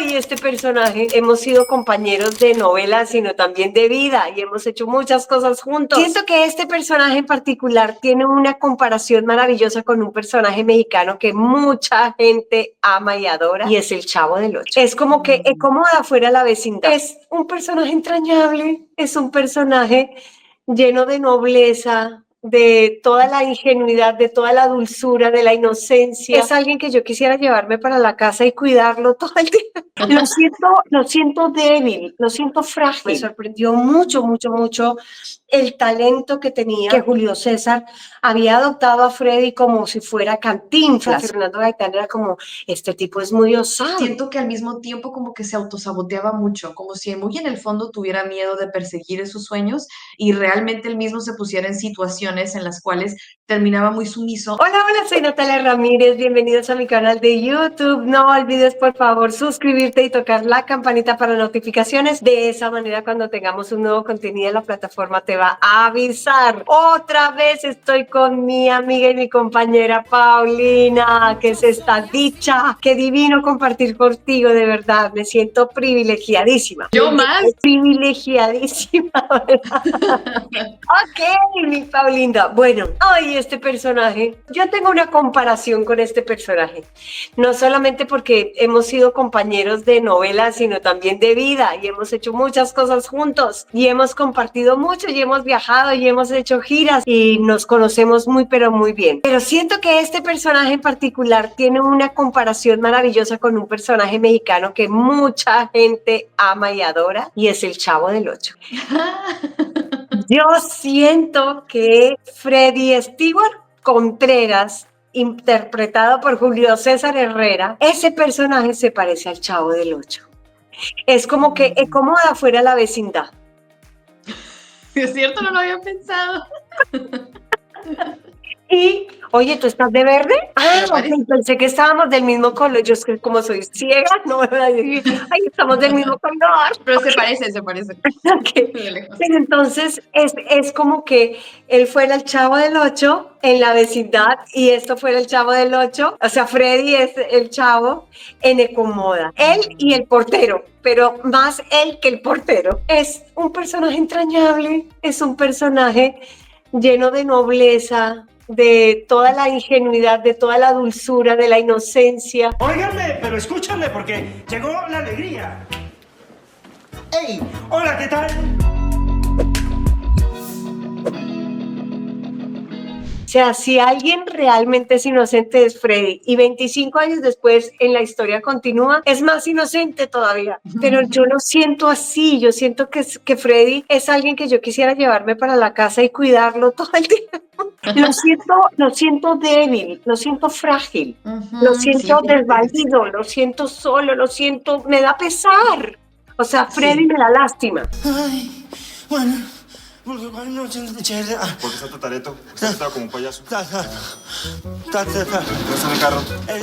Ay, este personaje, hemos sido compañeros de novela, sino también de vida y hemos hecho muchas cosas juntos. Siento que este personaje en particular tiene una comparación maravillosa con un personaje mexicano que mucha gente ama y adora y es el Chavo del Ocho. Es como que Acomoda fuera la vecindad. Es un personaje entrañable, es un personaje lleno de nobleza, de toda la ingenuidad, de toda la dulzura, de la inocencia. Es alguien que yo quisiera llevarme para la casa y cuidarlo todo el día. Lo siento débil, lo siento frágil. Me sorprendió mucho, mucho, mucho el talento que tenía, que Julio César había adoptado a Freddy como si fuera Cantinflas. Fernando Gaitán era como, este tipo es muy osado. Siento que al mismo tiempo como que se autosaboteaba mucho, como si muy en el fondo tuviera miedo de perseguir esos sueños y realmente él mismo se pusiera en situaciones en las cuales terminaba muy sumiso. Hola, hola, soy Natalia Ramírez, bienvenidos a mi canal de YouTube. No olvides por favor suscribirte y tocar la campanita para notificaciones. De esa manera cuando tengamos un nuevo contenido en la plataforma te va a avisar. Otra vez estoy con mi amiga y mi compañera Paulina, que es esta dicha. Qué divino compartir contigo, de verdad, me siento privilegiadísima. Yo más. Privilegiadísima. Ok, mi Paulinda. Bueno, hoy este personaje, yo tengo una comparación con este personaje. No solamente porque hemos sido compañeros de novela, sino también de vida y hemos hecho muchas cosas juntos y hemos compartido mucho y hemos viajado y hemos hecho giras y nos conocemos muy pero muy bien. Pero siento que este personaje en particular tiene una comparación maravillosa con un personaje mexicano que mucha gente ama y adora y es el Chavo del Ocho. Yo siento que Freddy Stewart Contreras, interpretado por Julio César Herrera, ese personaje se parece al Chavo del Ocho. Es como que Acomoda fuera la vecindad. Es cierto, no lo había pensado. Y, oye, ¿tú estás de verde? parece. Ok, pensé que estábamos del mismo color. Yo es que como soy ciega, no me voy a decir, ay, estamos del mismo color. Pero se parece, se parece. Okay. De lejos. Pero entonces es como que él fuera el Chavo del Ocho en la vecindad y esto fuera el Chavo del Ocho. O sea, Freddy es el Chavo en Ecomoda. Él y el portero, pero más él que el portero. Es un personaje entrañable, es un personaje lleno de nobleza, de toda la ingenuidad, de toda la dulzura, de la inocencia. Óiganme, pero escúchanme porque llegó la alegría. ¡Hey! Hola, ¿qué tal? O sea, si alguien realmente es inocente es Freddy y 25 años después en la historia continúa, es más inocente todavía. Pero yo lo siento así, yo siento que Freddy es alguien que yo quisiera llevarme para la casa y cuidarlo todo el día. Lo siento débil, lo siento frágil, lo siento desvalido, lo siento solo, lo siento, me da pesar. O sea, Freddy me da lástima. Ay, bueno. Buenas noches, ¿Por qué está Tatareto? ¿Está sentado como un payaso? ¿Dónde está el carro? El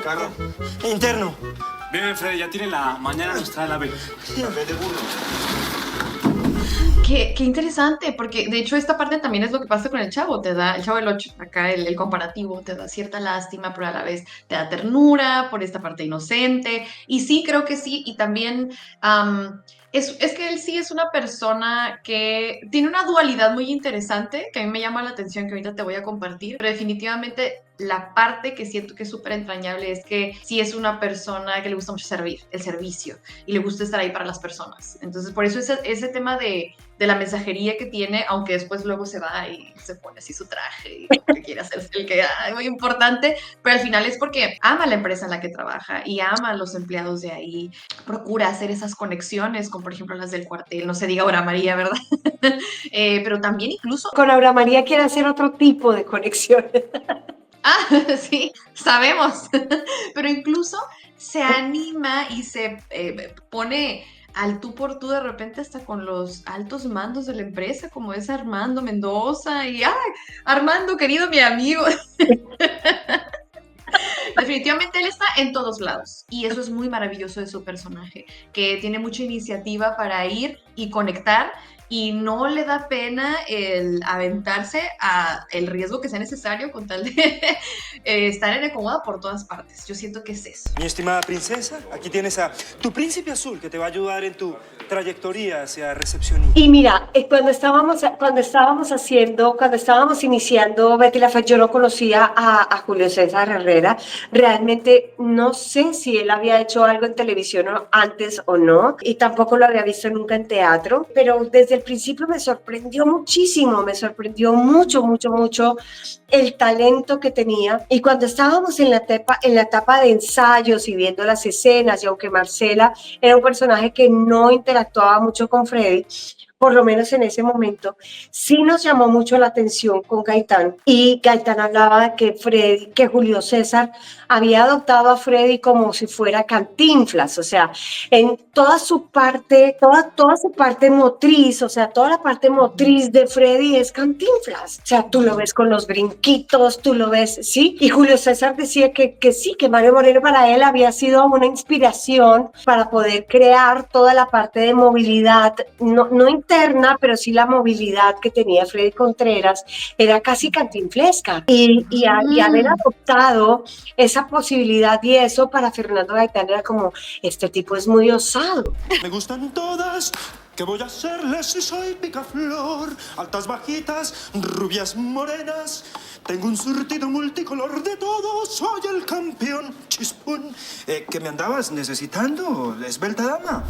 ¿Carro? interno. Bien, Freddy, ya tiene la mañana nos trae el ave. Ave de burro. Qué interesante, porque de hecho esta parte también es lo que pasa con el Chavo, te da, el Chavo del Ocho, acá el comparativo, te da cierta lástima, pero a la vez te da ternura por esta parte inocente, y sí, creo que sí, y también es que él sí es una persona que tiene una dualidad muy interesante, que a mí me llama la atención, que ahorita te voy a compartir, pero definitivamente la parte que siento que es súper entrañable es que sí es una persona que le gusta mucho servir, el servicio, y le gusta estar ahí para las personas. Entonces, por eso ese tema de la mensajería que tiene, aunque después luego se va y se pone así su traje y que quiere hacerse el que es muy importante, pero al final es porque ama la empresa en la que trabaja y ama a los empleados de ahí, procura hacer esas conexiones con, por ejemplo, las del cuartel, no se diga Aura María, ¿verdad? Pero también incluso... Con Aura María quiere hacer otro tipo de conexiones. Sí, sabemos, pero incluso se anima y se pone al tú por tú de repente hasta con los altos mandos de la empresa, como es Armando Mendoza y ¡ay! Armando, querido mi amigo. Definitivamente él está en todos lados y eso es muy maravilloso de su personaje, que tiene mucha iniciativa para ir y conectar, y no le da pena el aventarse a el riesgo que sea necesario con tal de estar en cómoda por todas partes. Yo siento que es eso. Mi estimada princesa, aquí tienes a tu príncipe azul que te va a ayudar en tu trayectoria hacia recepcionista. Y mira, cuando estábamos iniciando Betty la Fea, yo no conocía a Julio César Herrera. Realmente no sé si él había hecho algo en televisión antes o no, y tampoco lo había visto nunca en teatro, pero desde el principio me sorprendió muchísimo, me sorprendió mucho, mucho, mucho el talento que tenía. Y cuando estábamos en la etapa de ensayos y viendo las escenas, y aunque Marcela era un personaje que no interactuaba mucho con Freddy, por lo menos en ese momento, sí nos llamó mucho la atención con Gaitán. Y Gaitán hablaba de que Julio César había adoptado a Freddy como si fuera Cantinflas, o sea, en toda su parte motriz, o sea, toda la parte motriz de Freddy es Cantinflas. O sea, tú lo ves con los brinquitos, tú lo ves, ¿sí? Y Julio César decía que sí, que Mario Moreno para él había sido una inspiración para poder crear toda la parte de movilidad, no interna, pero sí la movilidad que tenía Freddy Contreras era casi cantinflesca. Y haber adoptado esa posibilidad y eso para Fernando Gaitán era como, este tipo es muy osado. Me gustan todas. ¿Qué voy a hacerles si soy picaflor? Altas, bajitas, rubias, morenas. Tengo un surtido multicolor de todo. Soy el campeón. Chispún. ¿Qué me andabas necesitando, esbelta dama?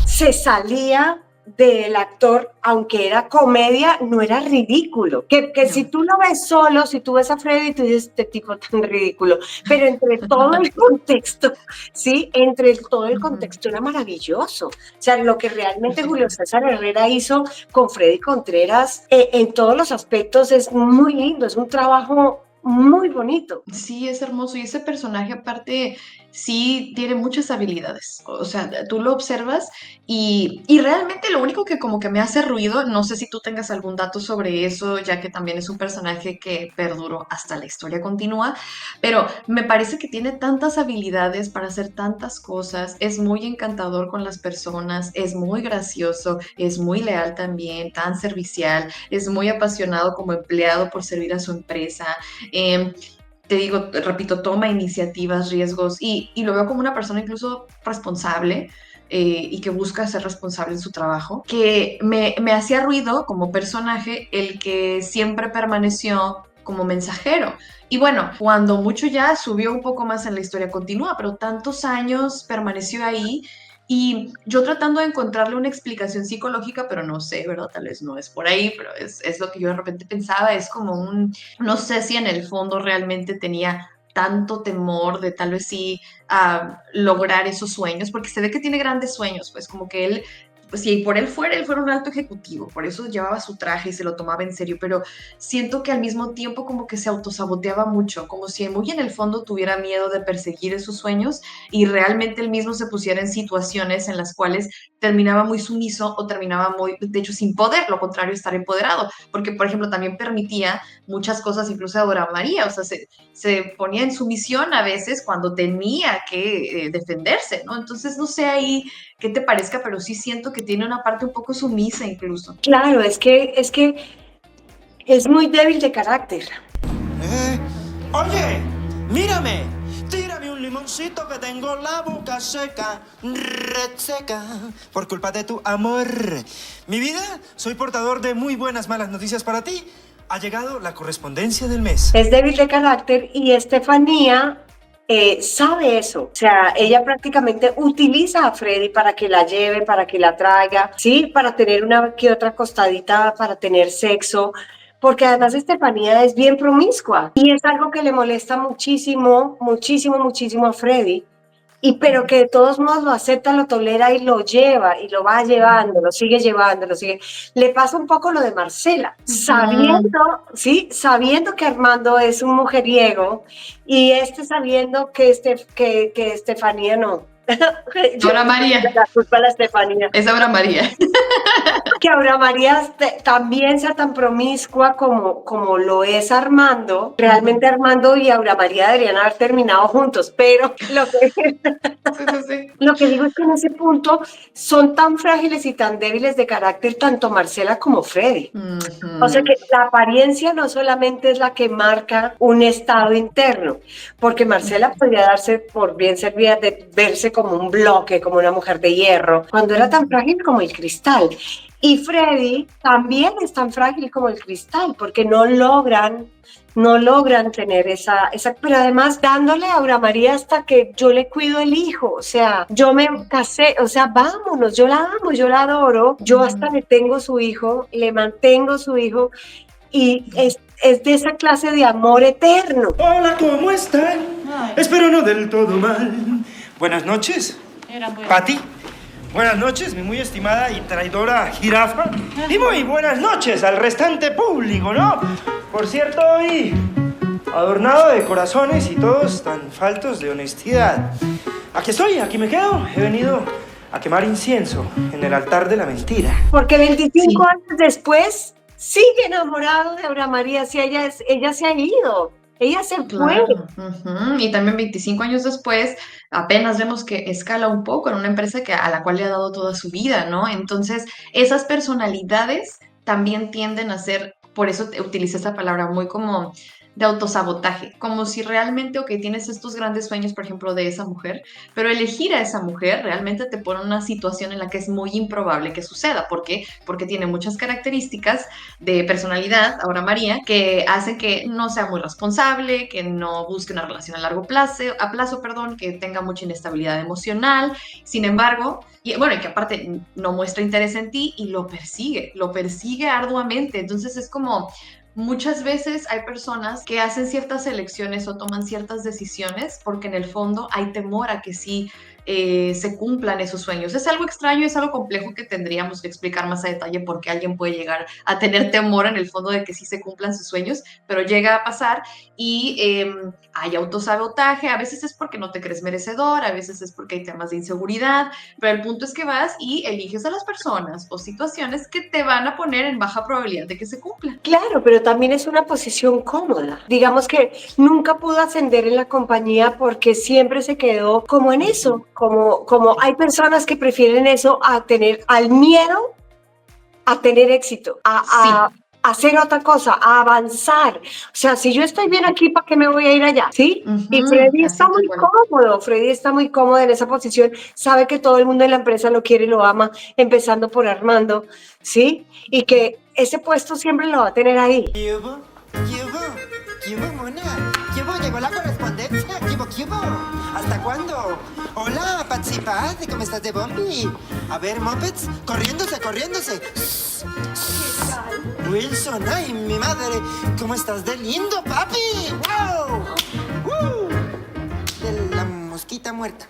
Se salía del actor, aunque era comedia, no era ridículo. Que si tú lo ves solo, si tú ves a Freddy, tú dices, este tipo tan ridículo. Pero entre todo el contexto, ¿sí? Entre todo el contexto era maravilloso. O sea, lo que realmente Julio César Herrera hizo con Freddy Contreras, en todos los aspectos, es muy lindo, es un trabajo muy bonito. Sí, es hermoso. Y ese personaje, aparte, sí tiene muchas habilidades. O sea, tú lo observas y realmente lo único que como que me hace ruido, no sé si tú tengas algún dato sobre eso, ya que también es un personaje que perduró hasta la historia continúa, pero me parece que tiene tantas habilidades para hacer tantas cosas, es muy encantador con las personas, es muy gracioso, es muy leal también, tan servicial, es muy apasionado como empleado por servir a su empresa. Te digo, repito, toma iniciativas, riesgos y lo veo como una persona incluso responsable y que busca ser responsable en su trabajo, que me hacía ruido como personaje el que siempre permaneció como mensajero. Y bueno, cuando mucho ya subió un poco más en la historia continúa, pero tantos años permaneció ahí y yo tratando de encontrarle una explicación psicológica, pero no sé, ¿verdad? Tal vez no es por ahí, pero es lo que yo de repente pensaba, es como no sé si en el fondo realmente tenía tanto temor de tal vez sí lograr esos sueños, porque se ve que tiene grandes sueños, pues como que él, pues si por él fuera un alto ejecutivo, por eso llevaba su traje y se lo tomaba en serio, pero siento que al mismo tiempo como que se autosaboteaba mucho, como si muy en el fondo tuviera miedo de perseguir esos sueños y realmente él mismo se pusiera en situaciones en las cuales terminaba muy sumiso o terminaba muy, de hecho, sin poder, lo contrario, estar empoderado, porque, por ejemplo, también permitía muchas cosas, incluso de Dora María, o sea, se ponía en sumisión a veces cuando tenía que defenderse, ¿no? Entonces, no sé ahí qué te parezca, pero sí siento que tiene una parte un poco sumisa incluso. Claro, es que es muy débil de carácter. Oye, mírame. Tírame un limoncito que tengo la boca seca, reseca, por culpa de tu amor. Mi vida, soy portador de muy buenas, malas noticias para ti. Ha llegado la correspondencia del mes. Es débil de carácter y Estefanía sabe eso. O sea, ella prácticamente utiliza a Freddy para que la lleve, para que la traiga, ¿sí? Para tener una que otra acostadita, para tener sexo. Porque además Estefanía es bien promiscua y es algo que le molesta muchísimo, muchísimo, muchísimo a Freddy. Pero que de todos modos lo acepta, lo tolera y lo lleva y lo va llevando, lo sigue llevando, lo sigue. Le pasa un poco lo de Marcela, sabiendo, ¿sí? Sabiendo que Armando es un mujeriego y sabiendo que Estefanía no. Aura María. La culpa a la Estefanía. Es Aura María. Que Aura María también sea tan promiscua como lo es Armando. Realmente Armando y Aura María deberían haber terminado juntos, pero Sí. lo que digo es que en ese punto son tan frágiles y tan débiles de carácter tanto Marcela como Freddy. O sea que la apariencia no solamente es la que marca un estado interno, porque Marcela podría darse por bien servida de verse como un bloque, como una mujer de hierro, cuando era tan frágil como el cristal. Y Freddy también es tan frágil como el cristal, porque no logran tener esa, pero además dándole a Aura María hasta que yo le cuido el hijo, o sea, yo me casé, o sea, vámonos, yo la amo, yo la adoro, yo hasta le tengo su hijo, le mantengo su hijo, y es de esa clase de amor eterno. Hola, ¿cómo están? Ay. Espero no del todo mal. Buenas noches, Era bueno. Pati. Buenas noches, mi muy estimada y traidora jirafa. Y muy buenas noches al restante público, ¿no? Por cierto, hoy adornado de corazones y todos tan faltos de honestidad. Aquí estoy, aquí me quedo. He venido a quemar incienso en el altar de la mentira. Porque 25 años después sigue enamorado de Aura María, si ella se ha ido. Ella se fue. Claro. Y también 25 años después, apenas vemos que escala un poco en una empresa a la cual le ha dado toda su vida, ¿no? Entonces, esas personalidades también tienden a ser, por eso utilicé esta palabra, muy como de autosabotaje, como si realmente, ok, tienes estos grandes sueños, por ejemplo, de esa mujer, pero elegir a esa mujer realmente te pone en una situación en la que es muy improbable que suceda. ¿Por qué? Porque tiene muchas características de personalidad, Aura María, que hacen que no sea muy responsable, que no busque una relación a largo plazo, que tenga mucha inestabilidad emocional. Sin embargo, y que aparte no muestra interés en ti y lo persigue arduamente. Entonces es como, muchas veces hay personas que hacen ciertas elecciones o toman ciertas decisiones porque en el fondo hay temor a que sí se cumplan esos sueños. Es algo extraño, es algo complejo que tendríamos que explicar más a detalle por qué alguien puede llegar a tener temor en el fondo de que sí se cumplan sus sueños, pero llega a pasar y hay autosabotaje. A veces es porque no te crees merecedor, a veces es porque hay temas de inseguridad, pero el punto es que vas y eliges a las personas o situaciones que te van a poner en baja probabilidad de que se cumplan. Claro, pero también es una posición cómoda. Digamos que nunca pudo ascender en la compañía porque siempre se quedó como en eso, como hay personas que prefieren eso a tener al miedo a tener éxito, a hacer otra cosa, a avanzar. O sea, si yo estoy bien aquí, ¿para qué me voy a ir allá? ¿Sí? Y Freddy está muy cómodo, Freddy está muy cómodo en esa posición, sabe que todo el mundo en la empresa lo quiere y lo ama, empezando por Armando, ¿sí? Y que ese puesto siempre lo va a tener ahí. ¿Qué hubo, mona? ¿Qué hubo? ¿Llegó la correspondencia? ¿Qué hubo? ¿Hasta cuándo? Hola, Patsy Paz, ¿cómo estás de Bombi? A ver, Muppets, corriéndose. ¿Qué tal? Wilson, ay, mi madre, ¿cómo estás de lindo, papi? ¡Wow! De la mosquita muerta.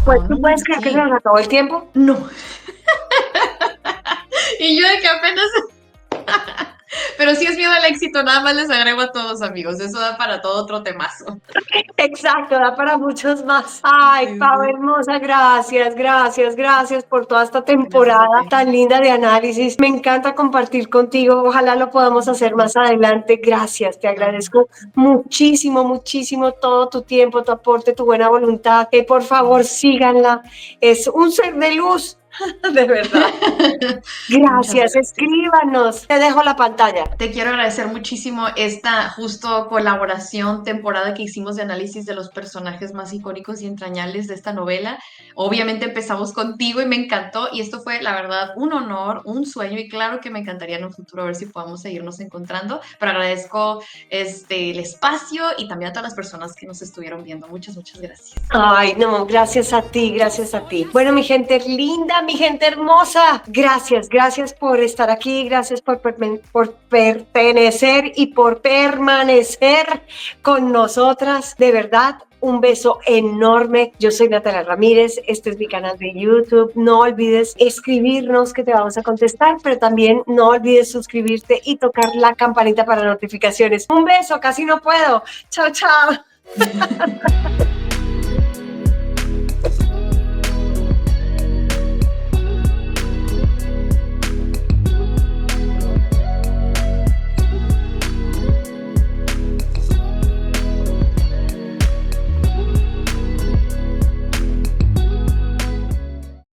Pues tú puedes creer que se nos acabó el tiempo. No. Y yo de que apenas... Pero sí es miedo al éxito, nada más les agrego a todos, amigos. Eso da para todo otro temazo. Exacto, da para muchos más. Ay, Pau, hermosa, gracias por toda esta temporada tan linda de análisis. Me encanta compartir contigo. Ojalá lo podamos hacer más adelante. Gracias, te agradezco muchísimo todo tu tiempo, tu aporte, tu buena voluntad. Por favor, síganla. Es un ser de luz. De verdad. Gracias, escríbanos. Te dejo la pantalla. Te quiero agradecer muchísimo esta justo colaboración, temporada que hicimos de análisis de los personajes más icónicos y entrañables de esta novela. Obviamente empezamos contigo y me encantó, y esto fue la verdad un honor, un sueño, y claro que me encantaría en un futuro ver si podamos seguirnos encontrando, pero agradezco el espacio y también a todas las personas que nos estuvieron viendo. Muchas gracias. Ay, no, gracias a ti. Bueno, mi gente linda, mi gente hermosa, gracias por estar aquí, gracias por pertenecer y por permanecer con nosotras, de verdad. Un beso enorme. Yo soy Natalia Ramírez, este es mi canal de YouTube. No olvides escribirnos que te vamos a contestar, pero también no olvides suscribirte y tocar la campanita para notificaciones. Un beso, casi no puedo. Chao.